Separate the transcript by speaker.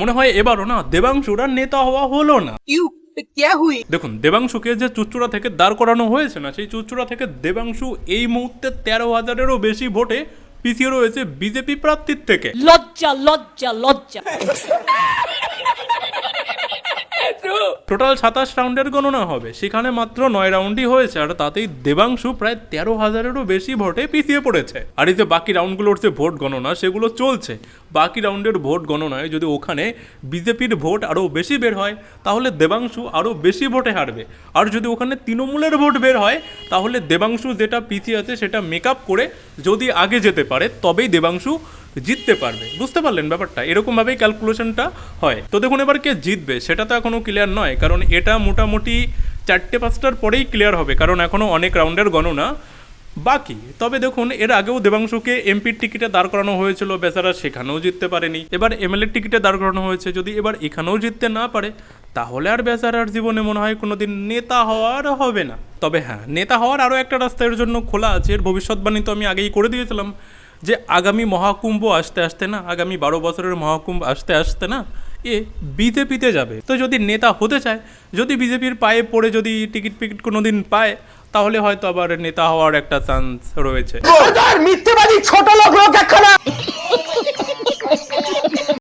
Speaker 1: মনে হয় এবারও না দেবাংশুর আর নেতা হওয়া হলো না। দেখুন, দেবাংশুকে যে চুচুড়া থেকে দাঁড় করানো হয়েছে না, সেই চুচুড়া থেকে দেবাংশু এই মুহূর্তে 13,000-এরও বেশি ভোটে পিছিয়ে রয়েছে বিজেপি প্রার্থীর থেকে।
Speaker 2: লজ্জা লজ্জা লজ্জা।
Speaker 1: টোটাল 27 রাউন্ডের গণনা হবে, সেখানে মাত্র 9 রাউন্ডই হয়েছে, আর তাতেই দেবাংশু প্রায় 13,000-এরও বেশি ভোটে পিছিয়ে পড়েছে। আর এই যে বাকি রাউন্ডগুলোর যে ভোট গণনা সেগুলো চলছে, বাকি রাউন্ডের ভোট গণনায় যদি ওখানে বিজেপির ভোট আরও বেশি বের হয় তাহলে দেবাংশু আরও বেশি ভোটে হারবে, আর যদি ওখানে তৃণমূলের ভোট বের হয় তাহলে দেবাংশু যেটা পিছিয়ে আছে সেটা মেকআপ করে যদি আগে যেতে পারে তবেই দেবাংশু জিততে পারবে। বুঝতে পারলেন ব্যাপারটা? এরকমভাবেই ক্যালকুলেশনটা হয়। তো দেখুন, এবার কে জিতবে সেটা তো এখনও ক্লিয়ার নয়, কারণ এটা মোটামুটি 4-5টার পরেই ক্লিয়ার হবে, কারণ এখনও অনেক রাউন্ডের গণনা বাকি। তবে দেখুন, এর আগেও দেবাংশুকে এমপির টিকিটে দাঁড় করানো হয়েছিল, বেচারা সেখানেও জিততে পারেনি। এবার এমএলএর টিকিটে দাঁড় করানো হয়েছে, যদি এবার এখানেও জিততে না পারে তাহলে আর বেচারার জীবনে মনে হয় কোনোদিন নেতা হওয়ার হবে না। তবে হ্যাঁ, নেতা হওয়ার আরও একটা রাস্তা এর জন্য খোলা আছে। এর ভবিষ্যৎবাণী তো আমি আগেই করে দিয়েছিলাম যে আগামী মহাকুম্ভ আসতে আসতে না, আগামী 12 বছরের মহাকুম্ভ আসতে আসতে না, এ বিজেপিতে যাবে। তো যদি নেতা হতে চায়, যদি বিজেপির পায়ে পড়ে যদি টিকিট ফিকিট কোনোদিন পায়, তাহলে হয়তো আবার নেতা হওয়ার একটা চান্স রয়েছে।
Speaker 3: মিথ্যেবাদী ছোট লোক একখানা।